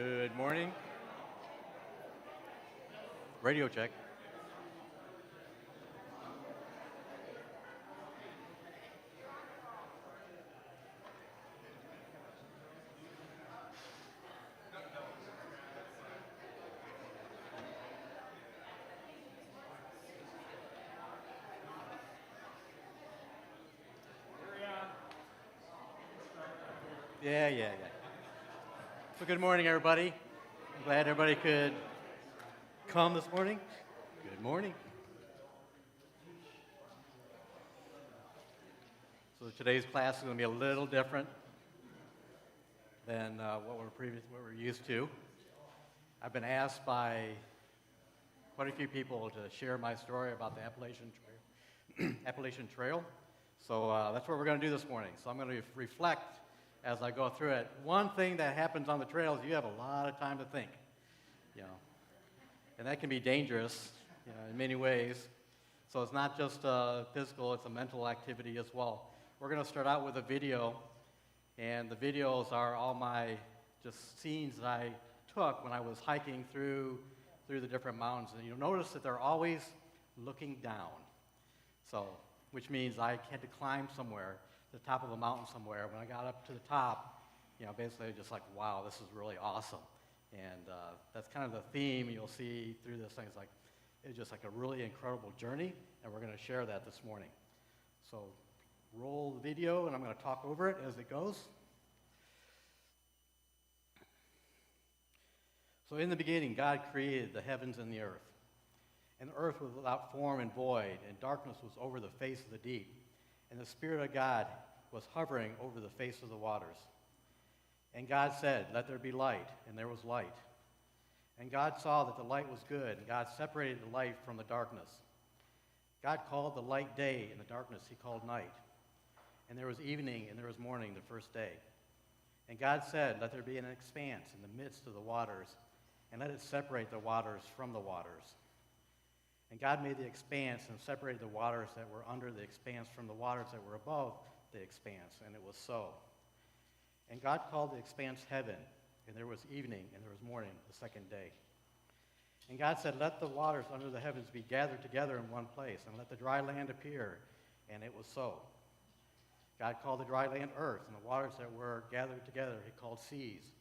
Good morning. Radio check. Yeah. Well, good morning, everybody. I'm glad everybody could come this morning. Good morning. So today's class is going to be a little different than what we're used to. I've been asked by quite a few people to share my story about the Appalachian Trail. So that's what we're going to do this morning. So I'm going to reflect as I go through it. One thing that happens on the trail is you have a lot of time to think, and that can be dangerous, in many ways. So it's not just physical; it's a mental activity as well. We're going to start out with a video, and the videos are all my just scenes that I took when I was hiking through the different mountains. And you'll notice that they're always looking down. So, which means I had to climb somewhere, the top of a mountain somewhere. When I got up to the top, basically just like, wow, this is really awesome. And that's kind of the theme you'll see through this thing. It's just like a really incredible journey, and we're going to share that this morning. So roll the video, and I'm going to talk over it as it goes. So in the beginning, God created the heavens and the earth. And the earth was without form and void, and darkness was over the face of the deep. And the Spirit of God was hovering over the face of the waters. And God said, "Let there be light," and there was light. And God saw that the light was good, and God separated the light from the darkness. God called the light day, and the darkness he called night. And there was evening, and there was morning the first day. And God said, "Let there be an expanse in the midst of the waters, and let it separate the waters from the waters." And God made the expanse and separated the waters that were under the expanse from the waters that were above the expanse, and it was so. And God called the expanse heaven, and there was evening, and there was morning the second day. And God said, "Let the waters under the heavens be gathered together in one place, and let the dry land appear," and it was so. God called the dry land earth, and the waters that were gathered together he called seas.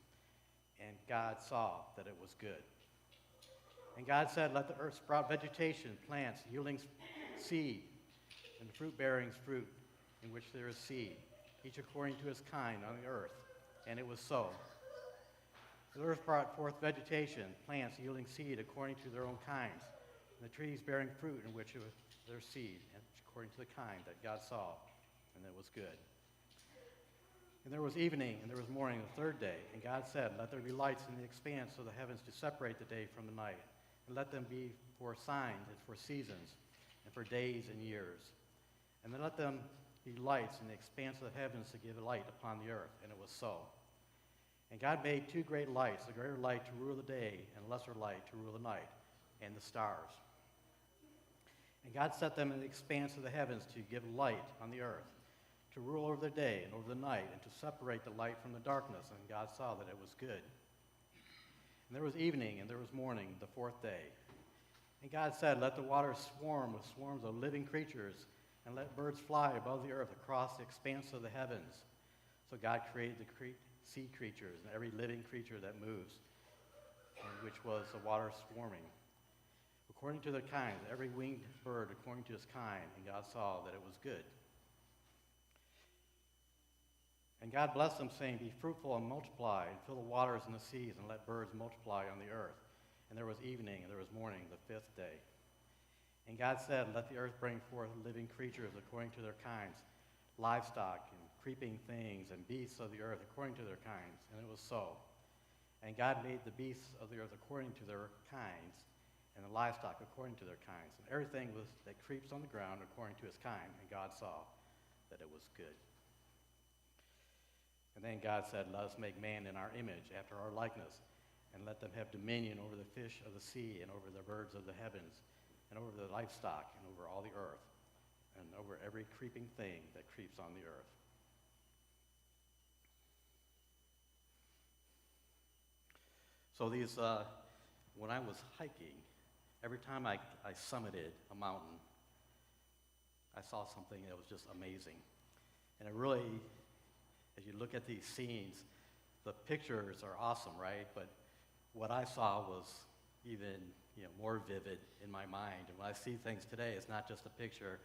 And God saw that it was good. And God said, "Let the earth sprout vegetation, plants yielding seed, and fruit-bearing fruit in which there is seed, each according to his kind on the earth." And it was so. The earth brought forth vegetation, plants yielding seed according to their own kinds, and the trees bearing fruit in which was their seed, and according to the kind that God saw, and it was good. And there was evening, and there was morning the third day. And God said, "Let there be lights in the expanse of the heavens to separate the day from the night, and let them be for signs and for seasons and for days and years. And then let them be lights in the expanse of the heavens to give light upon the earth." And it was so. And God made two great lights, the greater light to rule the day, and lesser light to rule the night, and the stars. And God set them in the expanse of the heavens to give light on the earth, to rule over the day and over the night, and to separate the light from the darkness. And God saw that it was good. And there was evening, and there was morning the fourth day. And God said, "Let the waters swarm with swarms of living creatures, and let birds fly above the earth across the expanse of the heavens." So God created the sea creatures and every living creature that moves, and which was the water swarming, according to their kinds, every winged bird according to his kind. And God saw that it was good. And God blessed them, saying, "Be fruitful and multiply, and fill the waters and the seas, and let birds multiply on the earth." And there was evening, and there was morning the fifth day. And God said, "Let the earth bring forth living creatures according to their kinds, livestock and creeping things, and beasts of the earth according to their kinds." And it was so. And God made the beasts of the earth according to their kinds, and the livestock according to their kinds, and everything that creeps on the ground according to his kind. And God saw that it was good. And then God said, "Let us make man in our image, after our likeness, and let them have dominion over the fish of the sea, and over the birds of the heavens, and over the livestock, and over all the earth, and over every creeping thing that creeps on the earth." So when I was hiking, every time I summited a mountain, I saw something that was just amazing. And it really, as you look at these scenes, the pictures are awesome, right? But what I saw was even more vivid in my mind. And when I see things today, it's not just a picture,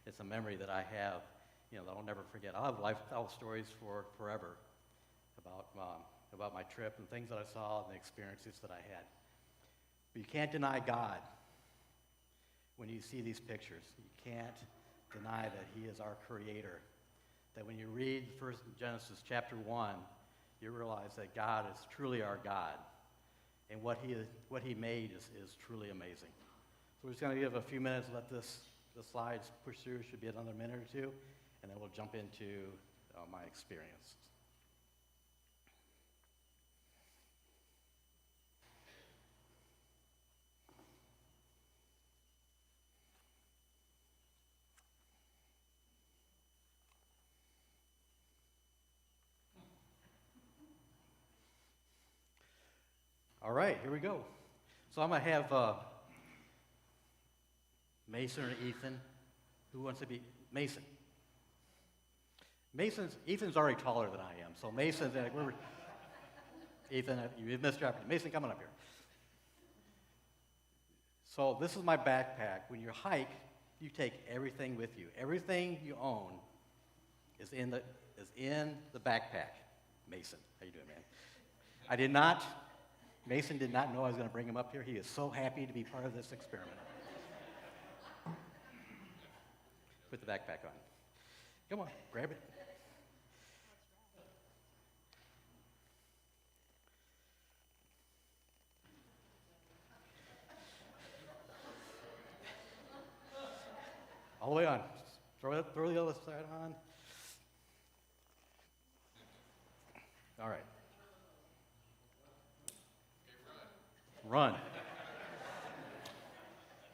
it's a memory that I have, that I'll never forget. I'll have life stories for forever about my trip and things that I saw and the experiences that I had. But you can't deny God when you see these pictures. You can't deny that he is our creator. That when you read first Genesis chapter 1, you realize that God is truly our God. And what he made is truly amazing. So we're just going to give a few minutes, let the slides push through. Should be another minute or two, and then we'll jump into my experience. All right, here we go. So I'm going to have Mason or Ethan. Who wants to be Mason? Ethan's already taller than I am, so Mason's Ethan, you missed your opportunity. Mason, come on up here. So this is my backpack. When you hike, you take everything with you. Everything you own is in the backpack. Mason, how you doing, man? Mason did not know I was going to bring him up here. He is so happy to be part of this experiment. Put the backpack on. Come on, grab it. All the way on. Throw the other side on. All right. Run.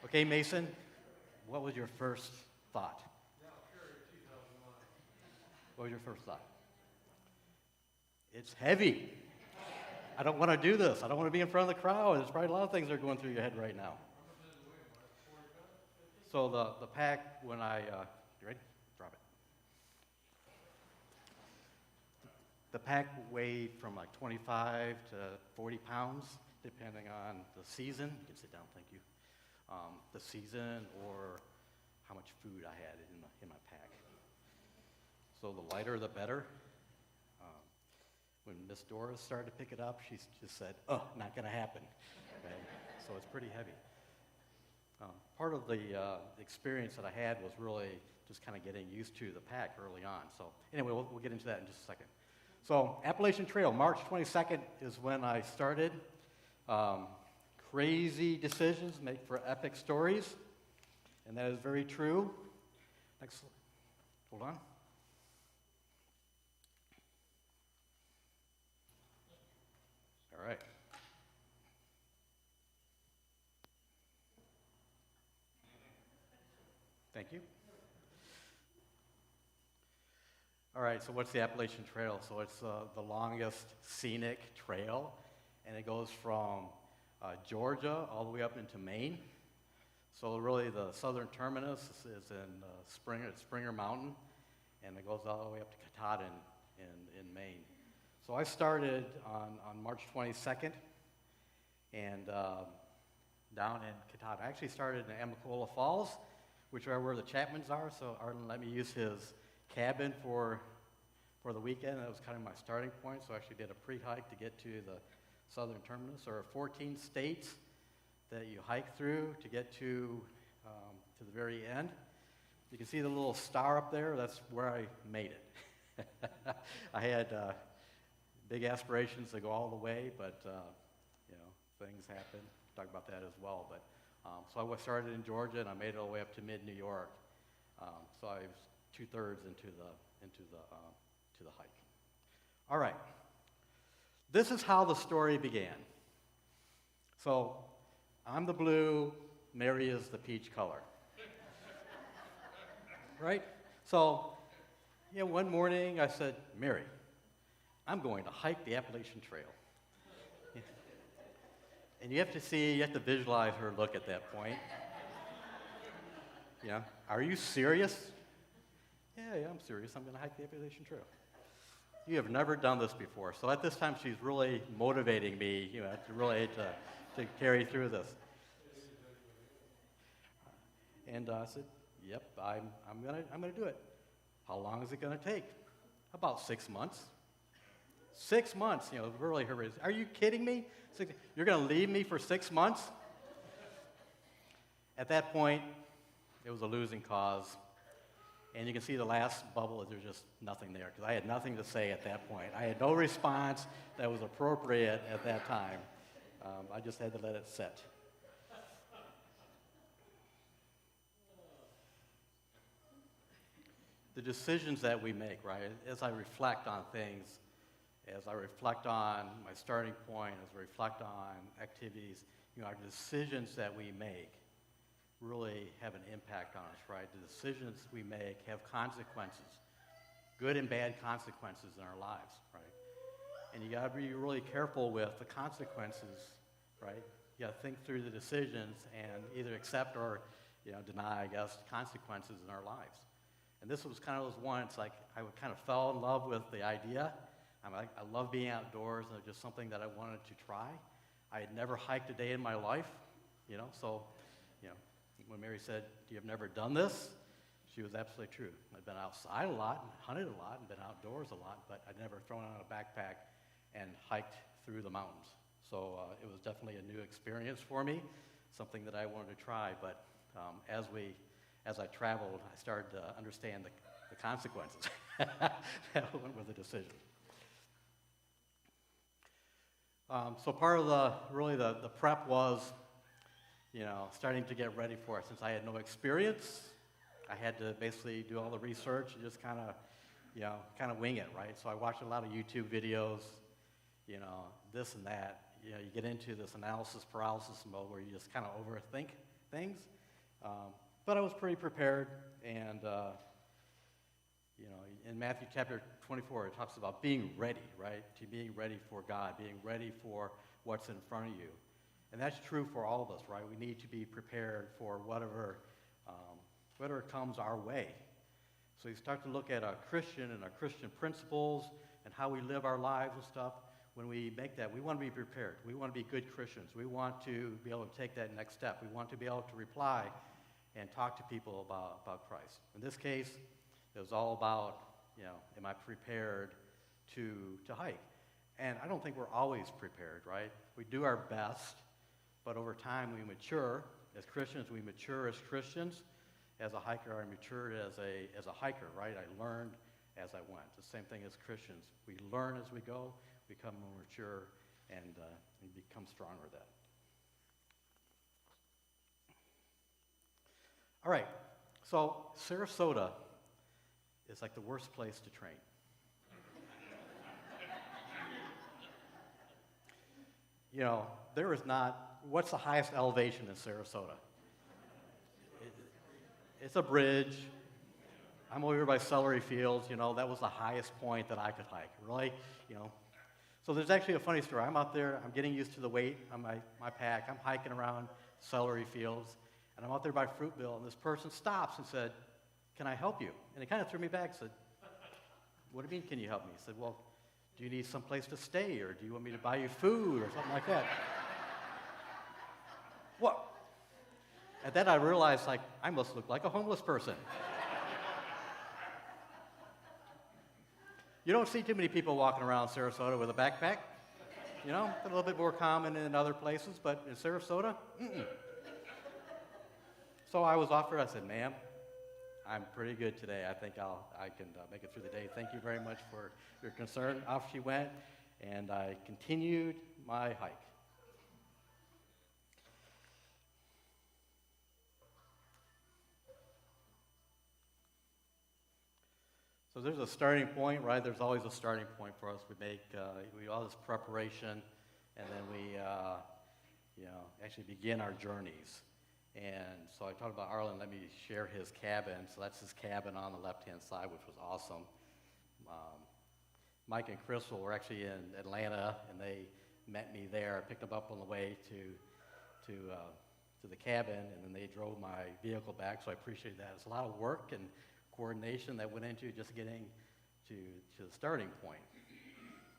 Okay, Mason, what was your first thought? What was your first thought? It's heavy. I don't want to do this. I don't want to be in front of the crowd. There's probably a lot of things that are going through your head right now. So the pack, when you ready? Drop it. The pack weighed from like 25 to 40 pounds, depending on the season. You can sit down, thank you. The season or how much food I had in my pack. So the lighter, the better. When Miss Doris started to pick it up, she just said, "Oh, not going to happen." Okay? So it's pretty heavy. Part of the experience that I had was really just kind of getting used to the pack early on. So anyway, we'll get into that in just a second. So Appalachian Trail, March 22nd is when I started. Crazy decisions make for epic stories, and that is very true. Next slide. Hold on. All right. Thank you. All right, so what's the Appalachian Trail? So it's the longest scenic trail, and it goes from Georgia all the way up into Maine. So really the southern terminus is in Springer Mountain, and it goes all the way up to Katahdin in Maine. So I started on March 22nd, and down in Katahdin. I actually started in Amicalola Falls, which are where the Chapmans are, so Arlen let me use his cabin for the weekend. That was kind of my starting point, so I actually did a pre-hike to get to the southern terminus. There are 14 states that you hike through to get to the very end. You can see the little star up there. That's where I made it. I had big aspirations to go all the way, but things happen. Talk about that as well. But so I started in Georgia and I made it all the way up to mid-New York. So I was 2/3 into the hike. All right. This is how the story began. So I'm the blue, Mary is the peach color. Right? So, one morning I said, "Mary, I'm going to hike the Appalachian Trail." And you have to visualize her look at that point. Are you serious? Yeah, I'm serious. I'm going to hike the Appalachian Trail. You have never done this before. So at this time, she's really motivating me, to carry through this. And I said, yep, I'm gonna do it. How long is it gonna take? About 6 months. 6 months, really her. Are you kidding me? You're gonna leave me for 6 months? At that point, it was a losing cause. And you can see the last bubble, there's just nothing there, because I had nothing to say at that point. I had no response that was appropriate at that time. I just had to let it sit. The decisions that we make, right, as I reflect on things, as I reflect on my starting point, as I reflect on activities, our decisions that we make really have an impact on us, right? The decisions we make have consequences, good and bad consequences in our lives, right? And you got to be really careful with the consequences, right? You got to think through the decisions and either accept or, deny, I guess, consequences in our lives. And this was kind of those ones, like, I kind of fell in love with the idea. I love being outdoors, and it was just something that I wanted to try. I had never hiked a day in my life, so, when Mary said, "You have never done this?" she was absolutely true. I'd been outside a lot, and hunted a lot, and been outdoors a lot, but I'd never thrown on a backpack and hiked through the mountains. So it was definitely a new experience for me, something that I wanted to try, but as I traveled, I started to understand the consequences that went with the decision. So part of the prep was, starting to get ready for it. Since I had no experience, I had to basically do all the research and just kind of wing it, right? So I watched a lot of YouTube videos, this and that. You get into this analysis paralysis mode where you just kind of overthink things. But I was pretty prepared, and in Matthew chapter 24, it talks about being ready, right? To being ready for God, being ready for what's in front of you. And that's true for all of us, right? We need to be prepared for whatever comes our way. So you start to look at a Christian and our Christian principles and how we live our lives and stuff. When we make that, we want to be prepared. We want to be good Christians. We want to be able to take that next step. We want to be able to reply and talk to people about Christ. In this case, it was all about, am I prepared to hike? And I don't think we're always prepared, right? We do our best, but over time we mature. As Christians, we mature as Christians. As a hiker, I matured as a hiker, right? I learned as I went. The same thing as Christians. We learn as we go, become more mature, and become stronger at that. All right, so Sarasota is like the worst place to train. There is not, what's the highest elevation in Sarasota? It's a bridge. I'm over here by Celery Fields, that was the highest point that I could hike, really, So there's actually a funny story. I'm out there, I'm getting used to the weight on my pack. I'm hiking around Celery Fields, and I'm out there by Fruitville, and this person stops and said, "Can I help you?" And it kind of threw me back and said, "What do you mean, can you help me?" He said, "Well, do you need some place to stay, or do you want me to buy you food, or something like that?" What? And then I realized, I must look like a homeless person. You don't see too many people walking around Sarasota with a backpack. A little bit more common in other places, but in Sarasota, So I was offered, I said, "Ma'am, I'm pretty good today. I think I can make it through the day. Thank you very much for your concern." Off she went, and I continued my hike. So there's a starting point, right? There's always a starting point for us. We do all this preparation, and then we, actually begin our journeys. And so I talked about Arlen. Let me share his cabin. So that's his cabin on the left-hand side, which was awesome. Mike and Crystal were actually in Atlanta, and they met me there, picked them up on the way to the cabin, and then they drove my vehicle back, so I appreciate that. It's a lot of work and coordination that went into just getting to the starting point.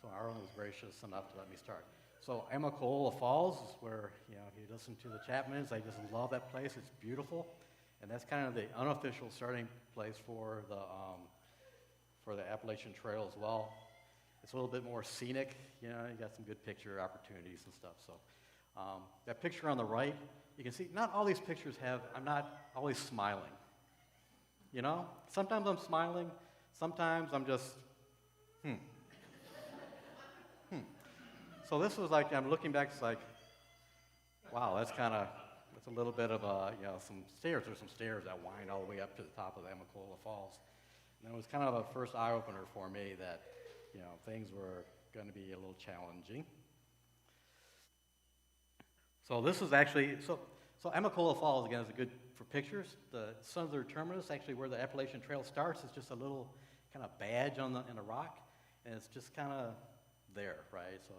So Arlen was gracious enough to let me start. So Amicalola Falls is where, if you listen to the Chapmans, I just love that place. It's beautiful. And that's kind of the unofficial starting place for the Appalachian Trail as well. It's a little bit more scenic. You got some good picture opportunities and stuff. So that picture on the right, you can see not all these pictures I'm not always smiling. Sometimes I'm smiling. Sometimes I'm just, So this was like, I'm looking back, it's like, wow, that's a little bit of some stairs. There's some stairs that wind all the way up to the top of the Amicalola Falls. And it was kind of a first eye-opener for me that, things were going to be a little challenging. So this is actually, so Amicalola Falls, again, is good for pictures. The southern terminus, actually where the Appalachian Trail starts, is just a little kind of badge in the rock, and it's just kind of there, right? So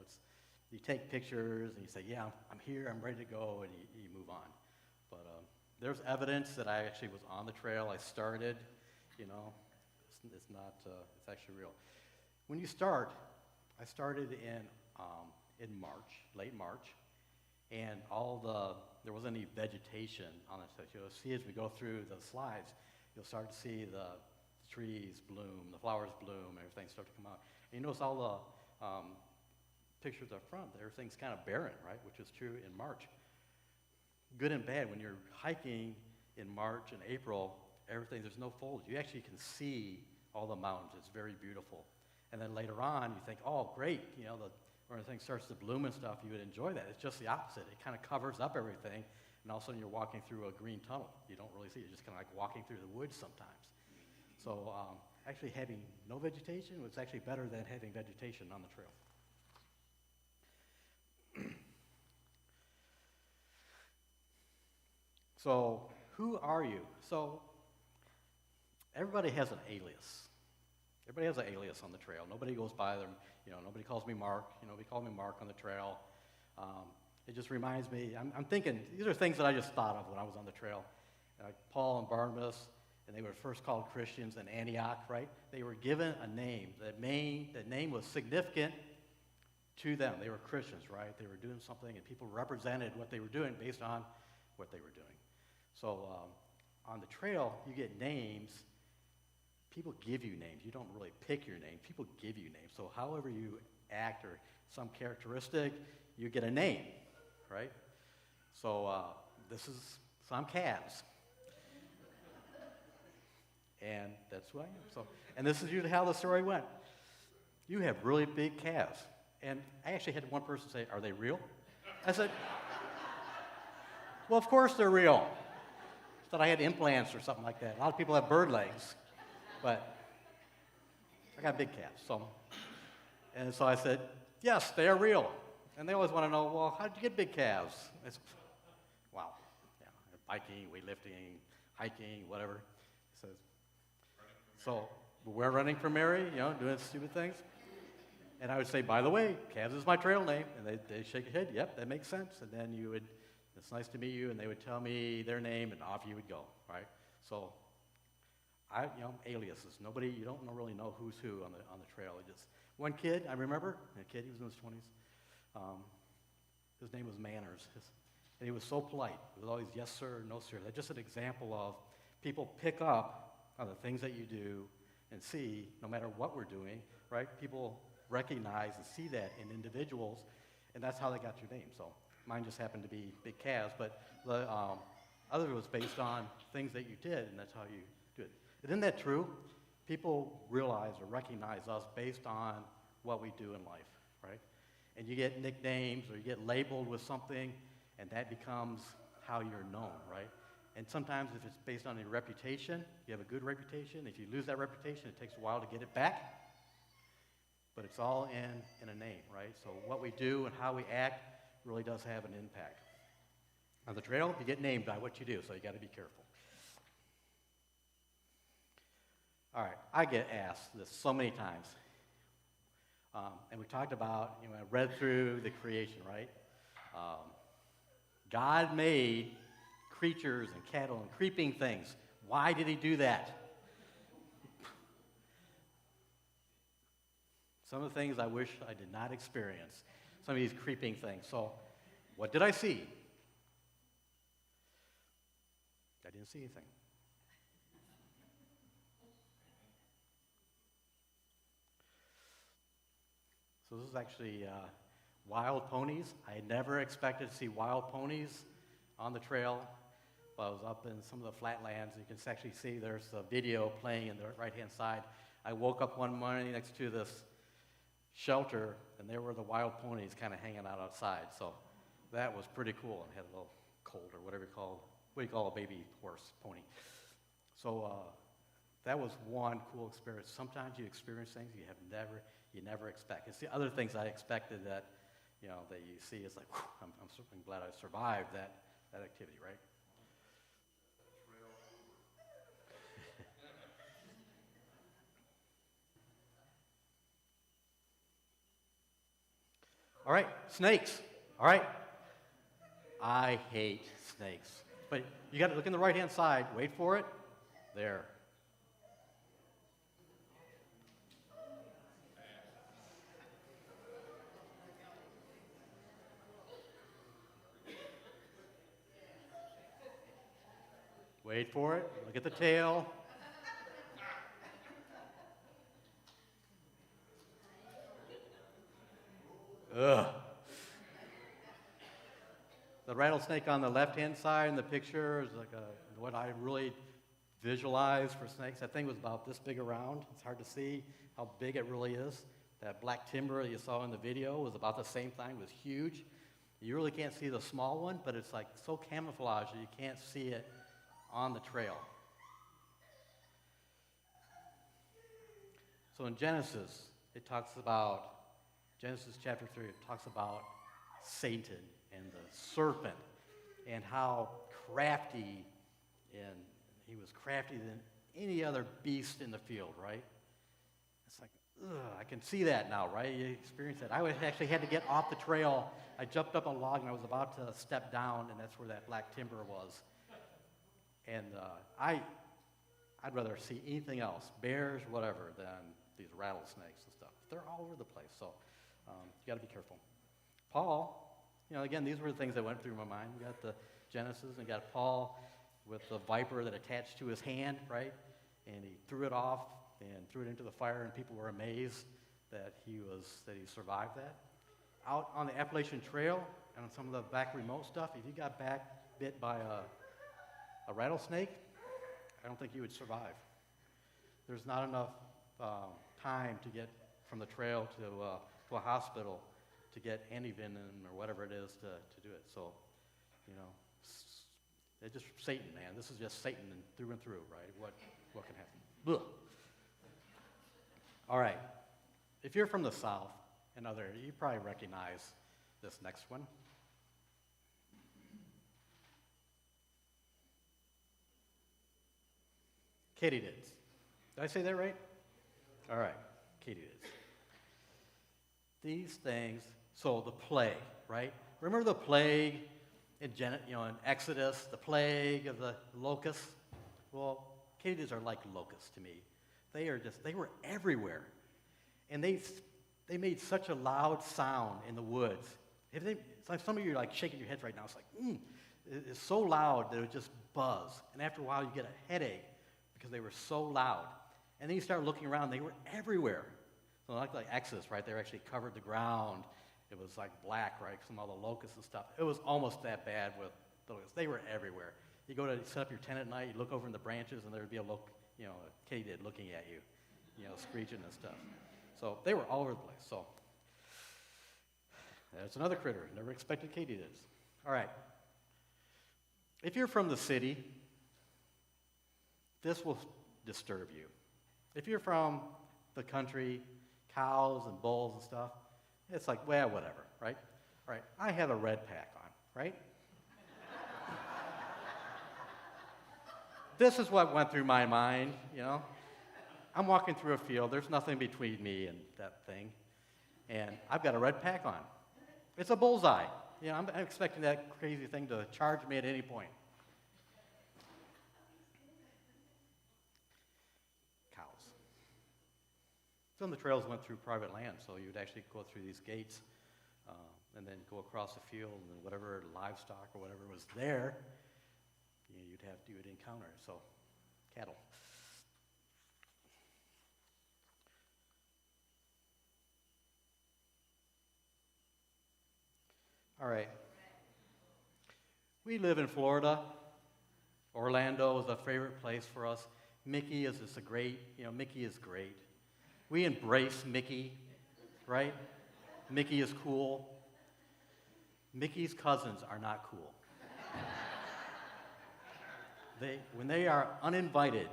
you take pictures, and you say, yeah, I'm here, I'm ready to go, and you move on. But there's evidence that I actually was on the trail. I started, it's not, it's actually real. When you start, I started in March, late March, and there wasn't any vegetation on it. So you'll see as we go through the slides, you'll start to see the trees bloom, the flowers bloom, everything start to come out. And you notice all the pictures up front, everything's kind of barren, right, which is true in March. Good and bad, when you're hiking in March and April, there's no foliage. You actually can see all the mountains. It's very beautiful. And then later on, you think, oh, great, when everything starts to bloom and stuff, you would enjoy that. It's just the opposite. It kind of covers up everything, and all of a sudden you're walking through a green tunnel. You don't really see it. You're just kind of like walking through the woods sometimes. So actually having no vegetation was actually better than having vegetation on the trail. So who are you? So everybody has an alias. Everybody has an alias on the trail. Nobody goes by them. Nobody calls me Mark. Nobody called me Mark on the trail. It just reminds me, I'm thinking, these are things that I just thought of when I was on the trail. Paul and Barnabas, and they were first called Christians in Antioch, right? They were given a name. That name was significant to them. They were Christians, right? They were doing something, and people represented what they were doing based on what they were doing. So on the trail, you get names. People give you names. You don't really pick your name. People give you names. So however you act or some characteristic, you get a name, right? So I'm Calves. And that's who I am. So, and this is usually how the story went. You have really big calves. And I actually had one person say, are they real? I said, well, of course they're real. I thought I had implants or something like that. A lot of people have bird legs. But I got big calves. And so I said, yes, they are real. And they always want to know, well, how did you get big calves? It's, wow. Yeah, biking, weightlifting, hiking, whatever. So we're running for Mary, doing stupid things. And I would say, by the way, Calves is my trail name. And they shake their head, yep, that makes sense. And then it's nice to meet you, and they would tell me their name, and off you would go, right? So aliases. You don't really know who's who on the trail. One kid, I remember, he was in his 20s. His name was Manners, and he was so polite. It was always yes sir, no sir. That's just an example of people pick up on the things that you do and see, no matter what we're doing, right? People recognize and see that in individuals, and that's how they got your name. So mine just happened to be Big Calves, but the other was based on things that you did, and that's how you do it. Isn't that true? People realize or recognize us based on what we do in life, right? And you get nicknames or you get labeled with something, and that becomes how you're known, right? And sometimes if it's based on your reputation, you have a good reputation. If you lose that reputation, it takes a while to get it back. But it's all in a name, right? So what we do and how we act really does have an impact. On the trail, you get named by what you do, so you got to be careful. All right, I get asked this so many times. And we talked about, I read through the creation, right? Um, God made creatures and cattle and creeping things. Why did he do that? Some of the things I wish I did not experience. Some of these creeping things. So, what did I see? I didn't see anything. So this is actually wild ponies. I never expected to see wild ponies on the trail. But I was up in some of the flatlands. You can actually see there's a video playing in the right-hand side. I woke up one morning next to this shelter, and there were the wild ponies kind of hanging out outside. So that was pretty cool. And had a little colt or whatever you call a baby horse, pony. So that was one cool experience. Sometimes you experience things you never expect. It's the other things I expected that you see. It's like, whew, I'm certainly glad I survived that activity, right? All right, snakes. All right. I hate snakes. But you got to look in the right-hand side. Wait for it. There. Wait for it. Look at the tail. Ugh. The rattlesnake on the left-hand side in the picture is like what I really visualized for snakes. That thing was about this big around. It's hard to see how big it really is. That black timber you saw in the video was about the same thing. It was huge. You really can't see the small one, but it's like so camouflaged that you can't see it on the trail. So in Genesis chapter 3, it talks about Satan and the serpent and how crafty, and he was craftier than any other beast in the field, right? It's like, ugh, I can see that now, right? You experience that. I actually had to get off the trail. I jumped up a log and I was about to step down, and that's where that black timber was. And I'd rather see anything else, bears, whatever, than these rattlesnakes and stuff. They're all over the place, so you got to be careful. Paul, again, these were the things that went through my mind. We got the Genesis, and we got Paul with the viper that attached to his hand, right? And he threw it off and threw it into the fire, and people were amazed that he survived that. Out on the Appalachian Trail and on some of the back remote stuff, if you got bit by a rattlesnake, I don't think you would survive. There's not enough time to get from the trail to a hospital to get antivenin or whatever it is to do it. So, it's just Satan, man. This is just Satan through and through, right? What can happen? Ugh. All right. If you're from the South you probably recognize this next one. Katydids. Did I say that right? All right, katydids. These things, so the plague, right? Remember the plague in Exodus, the plague of the locusts? Well, katydids are like locusts to me. They were everywhere. And they made such a loud sound in the woods. It's like some of you are like shaking your heads right now. It's like, it's so loud that it would just buzz. And after a while, you get a headache because they were so loud. And then you start looking around, they were everywhere. So like Exodus, right? They actually covered the ground. It was like black, right? From all the locusts and stuff. It was almost that bad with the locusts. They were everywhere. You go to set up your tent at night, you look over in the branches, and there would be a katydid looking at you, screeching and stuff. So they were all over the place. So that's another critter. Never expected katydids. All right. If you're from the city, this will disturb you. If you're from the country, cows and bulls and stuff, it's like, well, whatever, right? All right, I have a red pack on, right? This is what went through my mind, I'm walking through a field. There's nothing between me and that thing. and I've got a red pack on. It's a bullseye. You know, I'm expecting that crazy thing to charge me at any point. Cows. Some of the trails went through private land, so you'd actually go through these gates and then go across the field, and whatever livestock or whatever was there, you would encounter. So, cattle. All right. We live in Florida. Orlando is a favorite place for us. Mickey is just Mickey is great. We embrace Mickey, right? Mickey is cool. Mickey's cousins are not cool. When they are uninvited.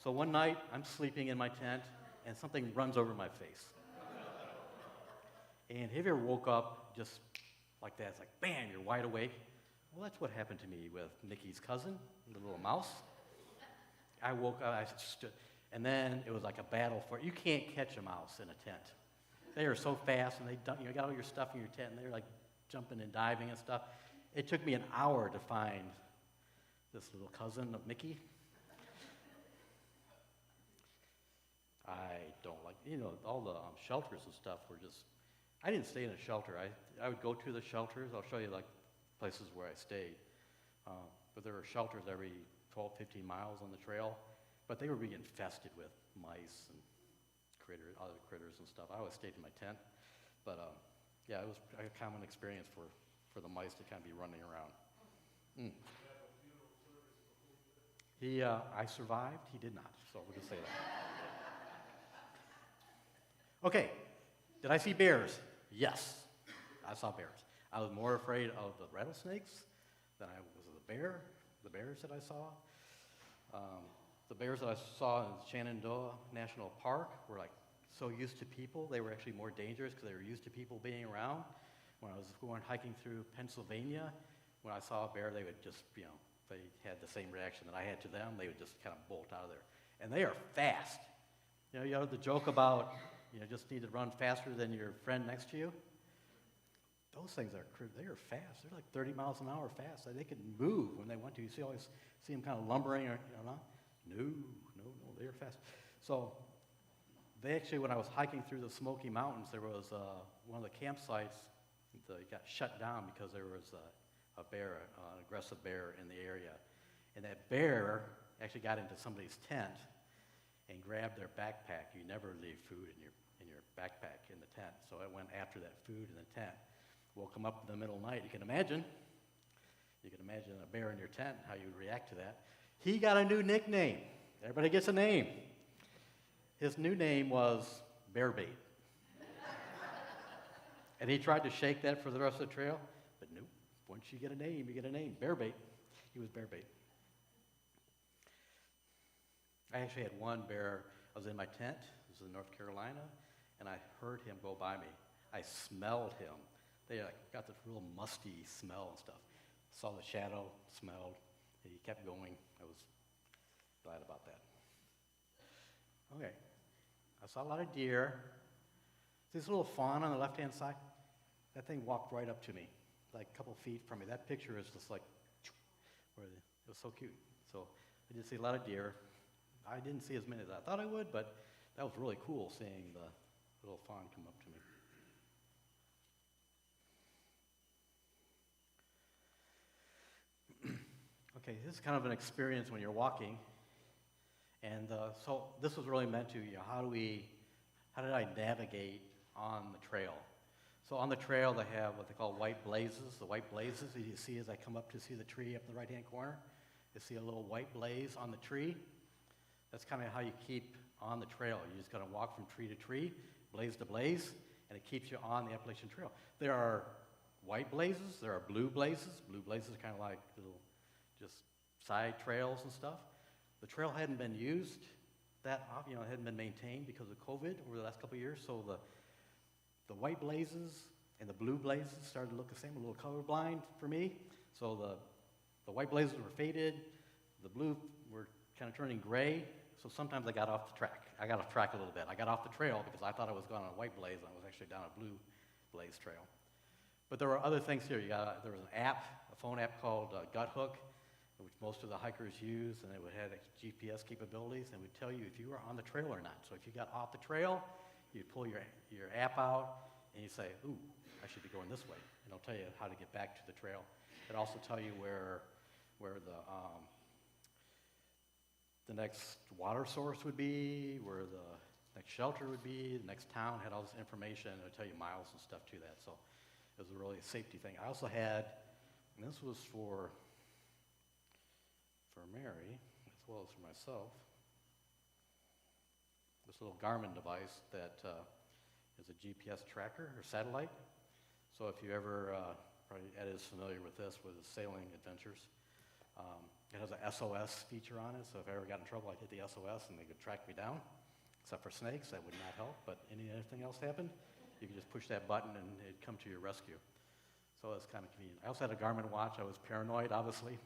So one night, I'm sleeping in my tent, and something runs over my face. And have you ever woke up just like that? It's like, bam, you're wide awake. Well, that's what happened to me with Mickey's cousin, the little mouse. I woke up, I stood, and then it was like a battle for it. You can't catch a mouse in a tent. They are so fast, and you got all your stuff in your tent, and they're like jumping and diving and stuff. It took me an hour to find this little cousin of Mickey. I don't like, all the shelters and stuff were just, I didn't stay in a shelter. I would go to the shelters. I'll show you like places where I stayed. But there were shelters every 12, 15 miles on the trail. But they were being infested with mice and other critters and stuff. I always stayed in my tent. But yeah, it was a common experience for the mice to kind of be running around. I survived. He did not. So we'll just say that. Okay. Did I see bears? Yes, I saw bears. I was more afraid of the rattlesnakes than I was of the bears that I saw. The bears that I saw in Shenandoah National Park were like so used to people, they were actually more dangerous because they were used to people being around. When I was going hiking through Pennsylvania, when I saw a bear, they would just, they had the same reaction that I had to them. They would just kind of bolt out of there. And they are fast. You know the joke about, just need to run faster than your friend next to you? Those things they are fast. They're like 30 miles an hour fast. They can move when they want to. You always see them kind of lumbering or, No, they are fast. So they actually, when I was hiking through the Smoky Mountains, there was one of the campsites that got shut down because there was a bear, an aggressive bear in the area. And that bear actually got into somebody's tent and grabbed their backpack. You never leave food in your backpack in the tent. So it went after that food in the tent. Woke them up in the middle of the night. You can imagine a bear in your tent, how you would react to that. He got a new nickname. Everybody gets a name. His new name was Bear Bait. And he tried to shake that for the rest of the trail, but nope. Once you get a name, you get a name. Bear Bait. He was Bear Bait. I actually had one bear. I was in my tent. This was in North Carolina, and I heard him go by me. I smelled him. They got this real musty smell and stuff. Saw the shadow, smelled, and he kept going. I was glad about that. Okay. I saw a lot of deer. This little fawn on the left-hand side, that thing walked right up to me, like a couple feet from me. That picture is just like, it was so cute. So I did see a lot of deer. I didn't see as many as I thought I would, but that was really cool seeing the little fawn come up to me. Okay, this is kind of an experience when you're walking. And so this was really meant to, how did I navigate on the trail? So on the trail, they have what they call white blazes. The white blazes that you see as I come up to see the tree up in the right-hand corner. You see a little white blaze on the tree. That's kind of how you keep on the trail. You just got to walk from tree to tree, blaze to blaze, and it keeps you on the Appalachian Trail. There are white blazes. There are blue blazes. Blue blazes are kind of like little just side trails and stuff. The trail hadn't been used it hadn't been maintained because of COVID over the last couple of years, so the white blazes and the blue blazes started to look the same, a little colorblind for me. So the white blazes were faded, the blue were kind of turning gray, So sometimes I got off the track. I got off track a little bit. I got off the trail because I thought I was going on a white blaze, and I was actually down a blue blaze trail. But there were other things here. There was an app, a phone app called Gut Hook, which most of the hikers use, and it would have GPS capabilities, and would tell you if you were on the trail or not. So if you got off the trail, you'd pull your app out, and you say, ooh, I should be going this way. And it'll tell you how to get back to the trail. It'll also tell you where the next water source would be, where the next shelter would be, the next town had all this information, and it'll tell you miles and stuff to that. So it was a really safety thing. I also had, and this was for Mary, as well as for myself, this little Garmin device that is a GPS tracker or satellite. So if you ever, probably Ed is familiar with this, with his sailing adventures, it has an SOS feature on it, so if I ever got in trouble, I'd hit the SOS and they could track me down, except for snakes, that would not help, but anything else happened, you could just push that button and it'd come to your rescue. So it's kind of convenient. I also had a Garmin watch. I was paranoid, obviously,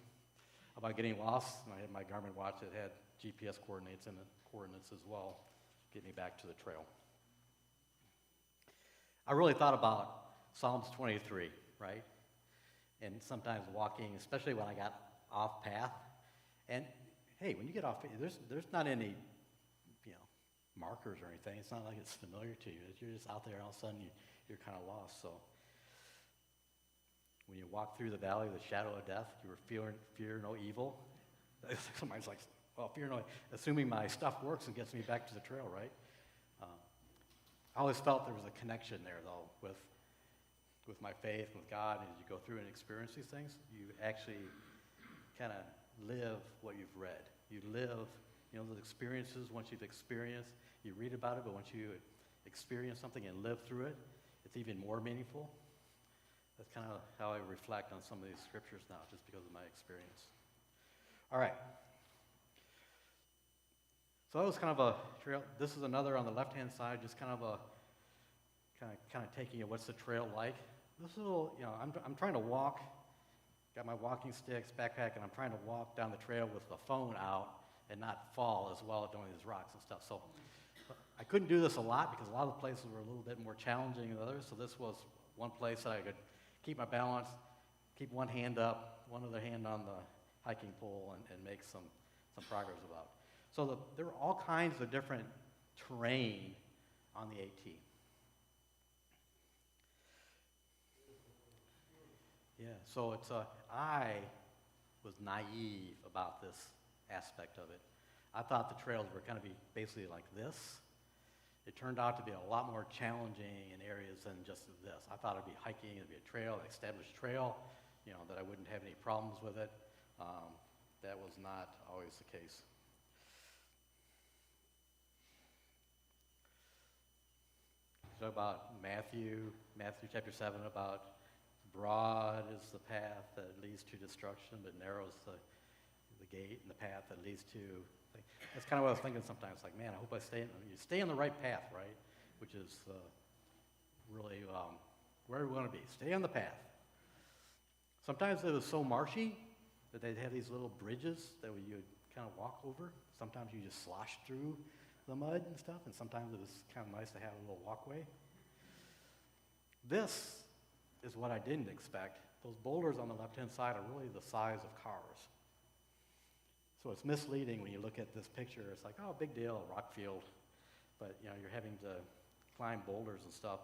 about getting lost, and I had my Garmin watch that had GPS coordinates in it, coordinates as well, get me back to the trail. I really thought about Psalms 23, right? And sometimes walking, especially when I got off path. And hey, when you get off, there's not any, markers or anything. It's not like it's familiar to you. You're just out there, and all of a sudden you're kind of lost. So when you walk through the valley of the shadow of death, you will fear no evil. Somebody's like, well, fear no, assuming my stuff works and gets me back to the trail, right? I always felt there was a connection there, though, with my faith, with God. As you go through and experience these things, you actually kind of live what you've read. You live, those experiences. Once you've experienced, you read about it, but once you experience something and live through it, it's even more meaningful. That's kind of how I reflect on some of these scriptures now, just because of my experience. All right. So that was kind of a trail. This is another on the left-hand side, just kind of taking it. What's the trail like? This little, I'm trying to walk. Got my walking sticks, backpack, and I'm trying to walk down the trail with the phone out and not fall as well doing these rocks and stuff. So I couldn't do this a lot because a lot of the places were a little bit more challenging than others. So this was one place that I could keep my balance, keep one hand up, one other hand on the hiking pole, and make some progress about. So there were all kinds of different terrain on the AT. Yeah, so I was naive about this aspect of it. I thought the trails were going to be basically like this. It turned out to be a lot more challenging in areas than just this. I thought it'd be hiking, it'd be a trail, an established trail, that I wouldn't have any problems with it. That was not always the case. So about Matthew chapter 7, about broad is the path that leads to destruction, but narrow is the gate and the path that leads to. That's kind of what I was thinking sometimes. Like, man, I hope you stay on the right path, right? Which is really where we want to be. Stay on the path. Sometimes it was so marshy that they'd have these little bridges that you would kind of walk over. Sometimes you just slosh through the mud and stuff, and sometimes it was kind of nice to have a little walkway. This is what I didn't expect. Those boulders on the left-hand side are really the size of cars. So it's misleading when you look at this picture. It's like, oh, big deal, rock field. But, you're having to climb boulders and stuff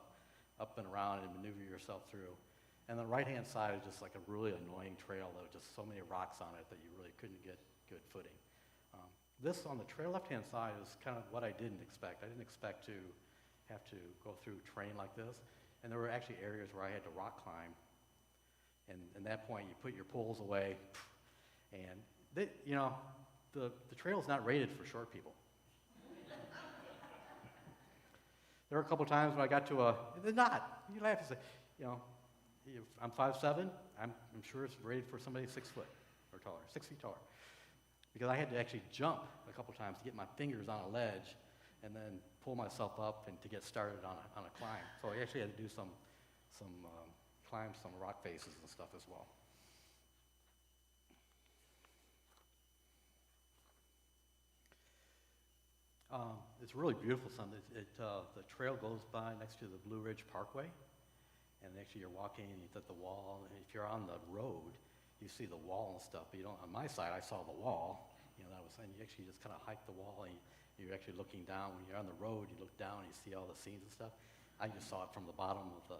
up and around and maneuver yourself through. And the right-hand side is just like a really annoying trail that was just so many rocks on it that you really couldn't get good footing. This on the trail left-hand side is kind of what I didn't expect. I didn't expect to have to go through terrain like this. And there were actually areas where I had to rock climb. And at that point, you put your poles away, and the trail's not rated for short people. There were a couple times when I got to they're not. You laugh and say, I'm 5'7", I'm sure it's rated for somebody 6 foot or taller, 6 feet taller. Because I had to actually jump a couple times to get my fingers on a ledge and then pull myself up and to get started on a climb. So I actually had to do some climb some rock faces and stuff as well. It's really beautiful. The trail goes by next to the Blue Ridge Parkway, and actually you're walking and you hit the wall. And if you're on the road, you see the wall and stuff. But you don't. On my side, I saw the wall. And you actually just kind of hike the wall, and you're actually looking down. When you're on the road, you look down and you see all the scenes and stuff. I just saw it from the bottom of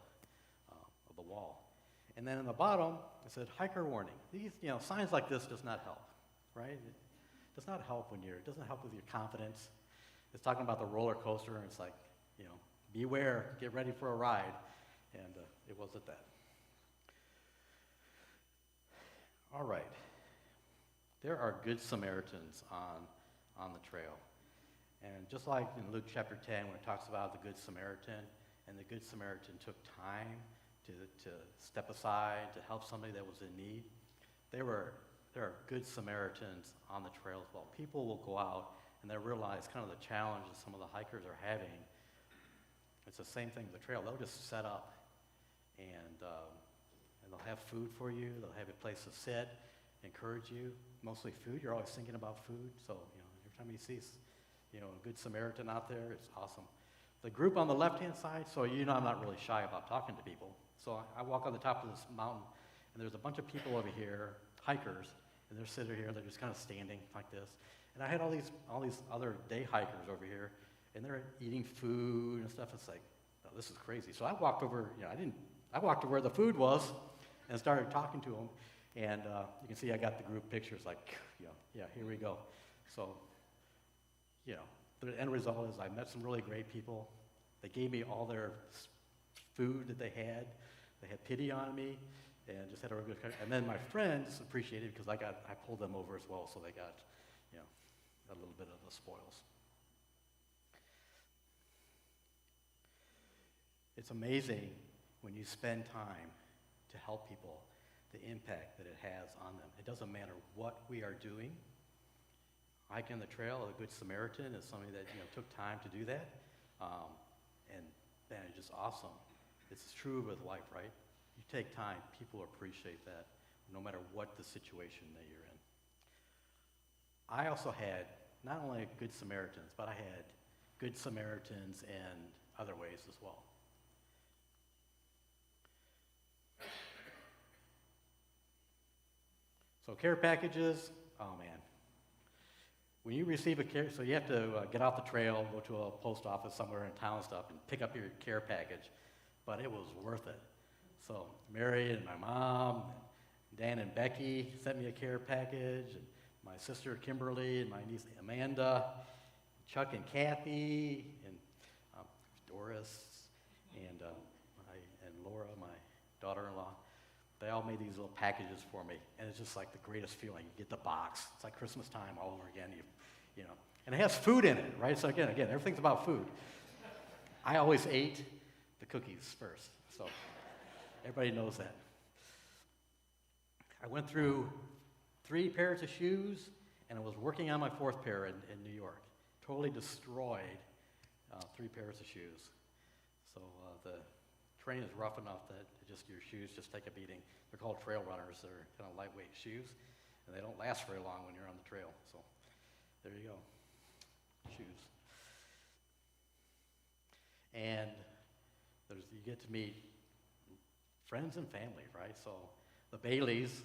the wall. And then in the bottom, it said hiker warning. These, signs like this does not help, right? It does not help it doesn't help with your confidence. It's talking about the roller coaster, and it's like, beware, get ready for a ride. And it wasn't that. All right. There are good Samaritans on the trail. And just like in Luke chapter 10, when it talks about the Good Samaritan, and the Good Samaritan took time to step aside, to help somebody that was in need, there are good Samaritans on the trail as well. People will go out and they realize kind of the challenge that some of the hikers are having. It's the same thing with the trail. They'll just set up and they'll have food for you. They'll have a place to sit, encourage you. Mostly food. You're always thinking about food. So, every time you see, a good Samaritan out there, it's awesome. The group on the left-hand side, so I'm not really shy about talking to people. So I walk on the top of this mountain, and there's a bunch of people over here, hikers, and they're sitting here, and they're just kind of standing like this. And I had all these other day hikers over here, and they're eating food and stuff. It's like, oh, this is crazy. So I walked over, I walked to where the food was and started talking to them. And you can see I got the group pictures like, yeah, here we go. So, the end result is I met some really great people. They gave me all their food that they had. They had pity on me and just had a really good. And then my friends appreciated it because I pulled them over as well, so they got, a little bit of the spoils. It's amazing when you spend time to help people, the impact that it has on them. It doesn't matter what we are doing. Hiking the trail, a good Samaritan is somebody that took time to do that, and man, it's just awesome. It's true with life, right? You take time, people appreciate that, no matter what the situation that you're in. I also had not only good Samaritans, but I had good Samaritans in other ways as well. So care packages, oh man. When you receive a care, so you have to get off the trail, go to a post office somewhere in town and stuff, and pick up your care package. But it was worth it. So Mary and my mom, and Dan and Becky sent me a care package, and my sister Kimberly and my niece Amanda, Chuck and Kathy, and Doris, and Laura, my daughter-in-law. They all made these little packages for me, and it's just like the greatest feeling. You get the box. It's like Christmas time all over again. And it has food in it, right? So again, everything's about food. I always ate the cookies first, so everybody knows that. I went through 3 pairs of shoes, and I was working on my 4th pair in New York. Totally destroyed 3 pairs of shoes. So the terrain is rough enough that your shoes just take a beating. They're called trail runners. They're kind of lightweight shoes, and they don't last very long when you're on the trail. So there you go, shoes. And you get to meet friends and family, right? So the Baileys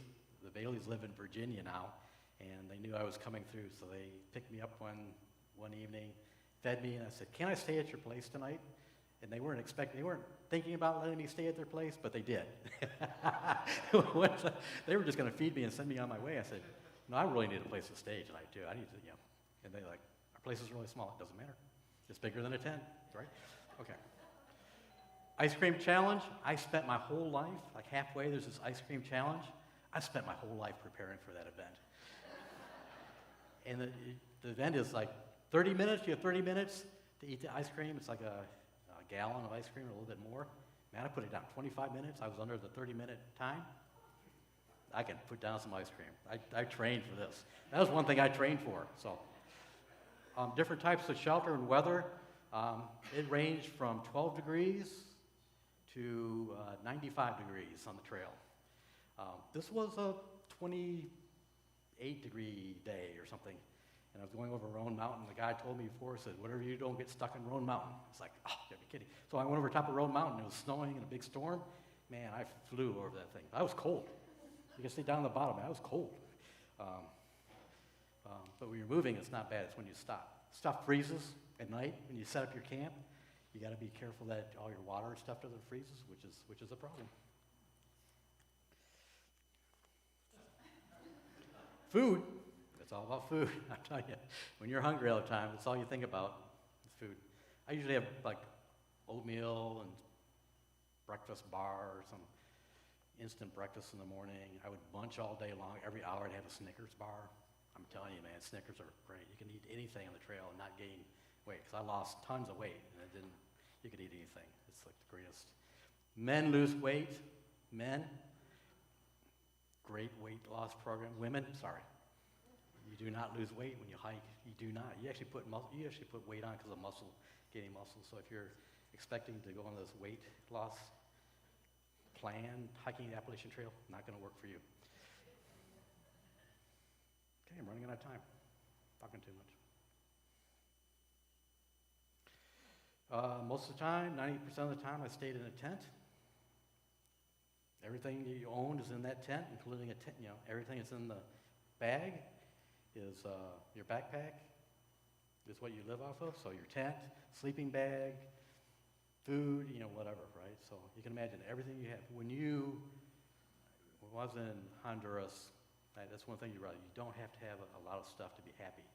live in Virginia now, and they knew I was coming through, so they picked me up one evening, fed me, and I said, "Can I stay at your place tonight?" And they weren't thinking about letting me stay at their place, but they did. They were just going to feed me and send me on my way. I said, "No, I really need a place to stay tonight too. I need to, And they like, "Our place is really small. It doesn't matter. It's bigger than a tent, right?" Okay. Ice cream challenge. I spent my whole life, like halfway, there's this ice cream challenge. I spent my whole life preparing for that event. And the event is like 30 minutes. You have 30 minutes to eat the ice cream. It's like a gallon of ice cream, or a little bit more. Man, I put it down 25 minutes. I was under the 30-minute time. I can put down some ice cream. I trained for this. That was one thing I trained for. So, different types of shelter and weather. It ranged from 12 degrees to 95 degrees on the trail. This was a 28-degree day or something, And I was going over Roan Mountain. The guy told me before, said, whatever you don't get stuck in Roan Mountain. It's like, oh, you gotta be kidding. So I went over top of Roan Mountain. It was snowing in a big storm. Man, I flew over that thing. I was cold. You can see down the bottom. I was cold. But when you're moving, it's not bad. It's when you stop. Stuff freezes at night when you set up your camp. You got to be careful that all your water and stuff doesn't freeze, which is a problem. Food. It's all about food. I'm telling you. When you're hungry all the time, that's all you think about is food. I usually have like oatmeal and breakfast bar or some instant breakfast in the morning. I would munch all day long. Every hour I'd have a Snickers bar. I'm telling you, man, Snickers are great. You can eat anything on the trail and not gain weight. Because I lost tons of weight, and you could eat anything. It's like the greatest. Men lose weight. Men, great weight loss program. Women, sorry. You do not lose weight when you hike. You do not. You actually put weight on because of gaining muscle. So if you're expecting to go on this weight loss plan, hiking the Appalachian Trail, not going to work for you. Okay, I'm running out of time. Talking too much. Most of the time, 90% of the time, I stayed in a tent. Everything you own is in that tent, including a tent. Everything that's in the bag is your backpack. Is what you live off of. So your tent, sleeping bag, food, whatever, right? So you can imagine everything you have. When I was in Honduras. That's one thing you realize. You don't have to have a lot of stuff to be happy.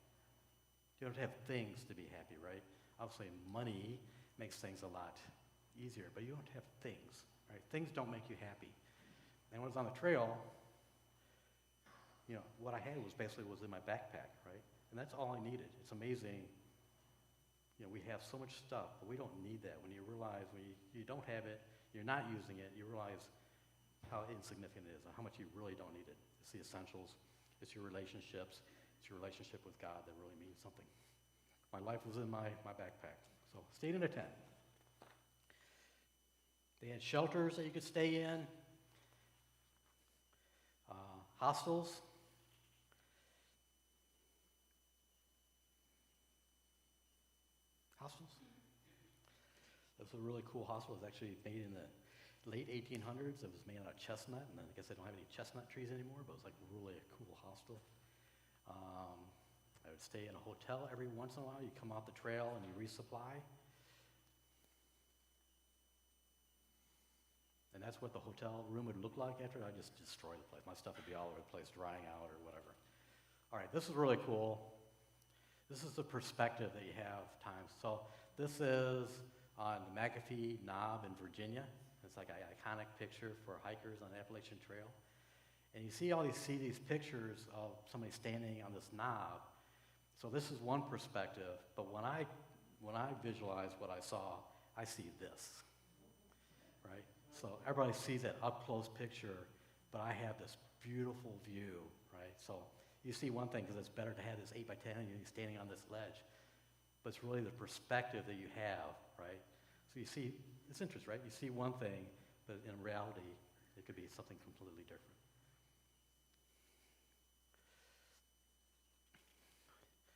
You don't have to have things to be happy, right? Obviously, money makes things a lot easier, but you don't have things, right? Things don't make you happy. And when I was on the trail, what I had was in my backpack, right? And that's all I needed. It's amazing. We have so much stuff, but we don't need that. When you realize when you don't have it, you're not using it, you realize how insignificant it is and how much you really don't need it. It's the essentials. It's your relationships. It's your relationship with God that really means something. My life was in my backpack. So stayed in a tent. They had shelters that you could stay in. Hostels. This was a really cool hostel. It was actually made in the late 1800s. It was made out of chestnut, and I guess they don't have any chestnut trees anymore, but it was like really a cool hostel. I would stay in a hotel every once in a while. You come off the trail and you resupply. And that's what the hotel room would look like after. I'd just destroy the place. My stuff would be all over the place, drying out or whatever. All right, this is really cool. This is the perspective that you have times. So this is on the McAfee Knob in Virginia. It's like an iconic picture for hikers on the Appalachian Trail. And you see these pictures of somebody standing on this knob. So this is one perspective, but when I visualize what I saw, I see this, right? So everybody sees that up-close picture, but I have this beautiful view, right? So you see one thing, because it's better to have this 8x10 and you're standing on this ledge, but it's really the perspective that you have, right? So you see, it's interesting, right? You see one thing, but in reality, it could be something completely different.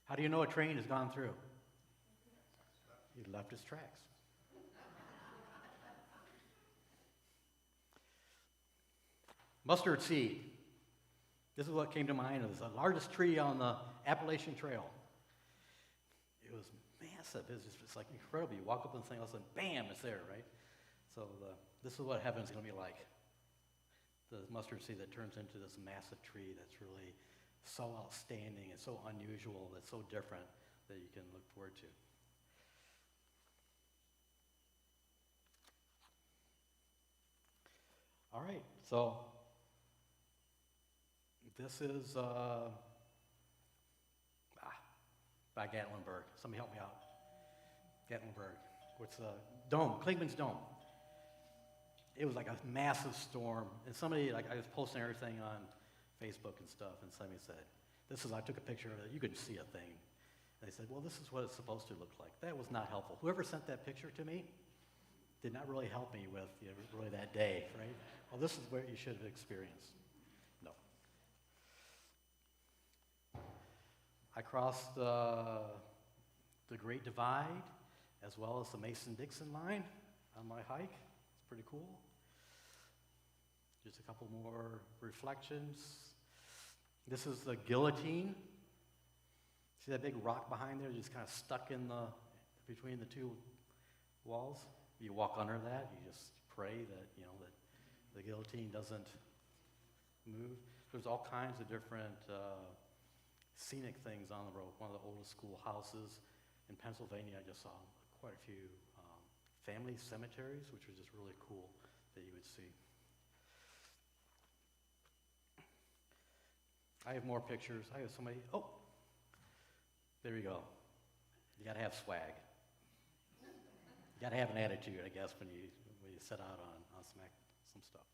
How do you know a train has gone through? He left his tracks. Mustard seed. This is what came to mind. It was the largest tree on the Appalachian Trail. It was massive. It's like incredible. You walk up and all of a sudden, bam, it's there, right? So this is what heaven's going to be like. The mustard seed that turns into this massive tree that's really so outstanding and so unusual, that's so different that you can look forward to. All right, so this is by Gatlinburg. Somebody help me out. Gatlinburg. What's the dome? Klingman's Dome. It was like a massive storm, and somebody, I was posting everything on Facebook and stuff, and somebody said, I took a picture of it, you couldn't see a thing. And they said, well, this is what it's supposed to look like. That was not helpful. Whoever sent that picture to me did not really help me with really that day, right? Well, this is what you should have experienced. No. I crossed the Great Divide as well as the Mason-Dixon line on my hike. It's pretty cool. Just a couple more reflections. This is the guillotine. See that big rock behind there, just kind of stuck in between the two walls? You walk under that, you just pray that, that the guillotine doesn't move. There's all kinds of different scenic things on the road. One of the oldest schoolhouses in Pennsylvania, I just saw quite a few family cemeteries, which was just really cool that you would see. I have more pictures. I have somebody, there you go. You gotta have swag. You gotta have an attitude, I guess, when you set out on some stuff.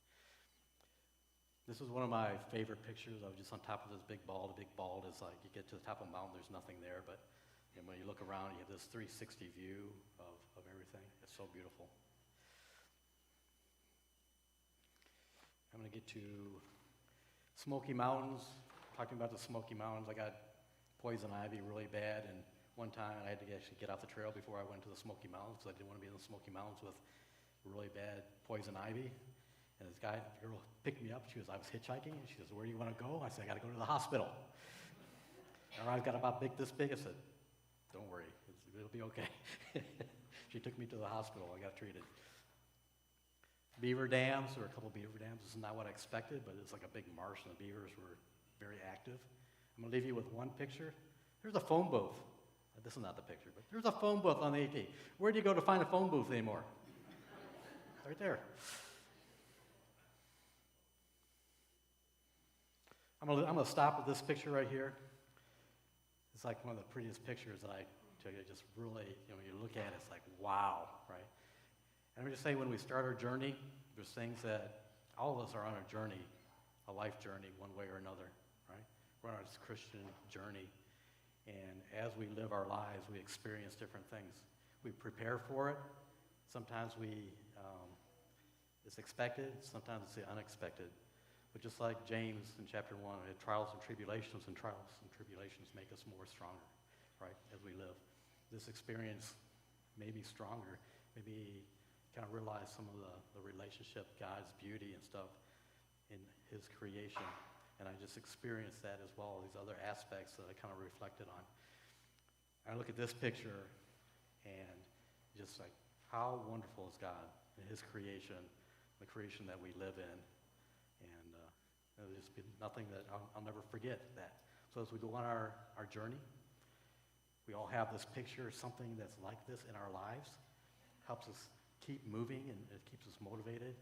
This is one of my favorite pictures. I was just on top of this big bald. The big bald is like, you get to the top of a mountain, there's nothing there, but when you look around, you have this 360 view of everything. It's so beautiful. I'm gonna get to Smoky Mountains. Talking about the Smoky Mountains, I got poison ivy really bad, and one time I had to actually get off the trail before I went to the Smoky Mountains because I didn't want to be in the Smoky Mountains with really bad poison ivy. And this girl picked me up. I was hitchhiking, and she says, "Where do you want to go?" I said, "I got to go to the hospital." And I got about this big. I said, "Don't worry, it'll be okay." She took me to the hospital. I got treated. Beaver dams, there were a couple beaver dams. This is not what I expected, but it's like a big marsh, and the beavers were very active. I'm going to leave you with one picture. There's a phone booth. This is not the picture, but there's a phone booth on the AT. Where do you go to find a phone booth anymore? Right there. I'm going to stop with this picture right here. It's like one of the prettiest pictures that I took. It just really, when you look at it, it's like, wow, right? And I'm just saying, when we start our journey, there's things that all of us are on a journey, a life journey, one way or another, right? We're on this Christian journey, and as we live our lives, we experience different things. We prepare for it. Sometimes it's expected, sometimes it's the unexpected. But just like James in chapter 1, we have trials and trials and tribulations make us more stronger, right, as we live. This experience made me stronger, made me kind of realize some of the relationship, God's beauty and stuff in his creation. And I just experienced that as well, these other aspects that I kind of reflected on. I look at this picture and just like, how wonderful is God and his creation, the creation that we live in. And there's just been nothing that I'll never forget that. So as we go on our journey, we all have this picture, something that's like this in our lives, helps us keep moving, and it keeps us motivated,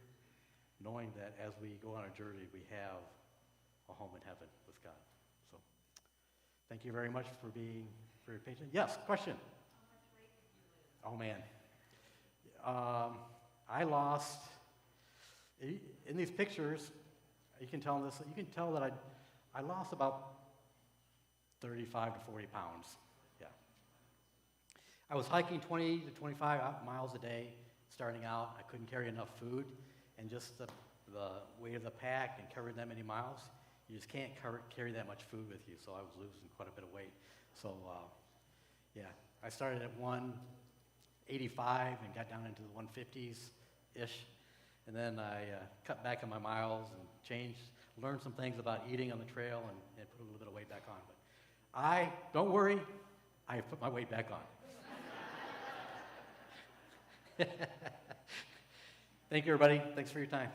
knowing that as we go on our journey, we have a home in heaven with God. So thank you very much for being very patient. Yes, question? How much weight did you lose? Oh, man. I lost, in these pictures, you can tell that I lost about 35 to 40 pounds. Yeah. I was hiking 20 to 25 miles a day starting out. I couldn't carry enough food, and just the weight of the pack and covering that many miles, you just can't carry that much food with you, so I was losing quite a bit of weight. So, I started at 185 and got down into the 150s-ish, and then I cut back on my miles and learned some things about eating on the trail and put a little bit of weight back on. But don't worry, I put my weight back on. Thank you, everybody. Thanks for your time.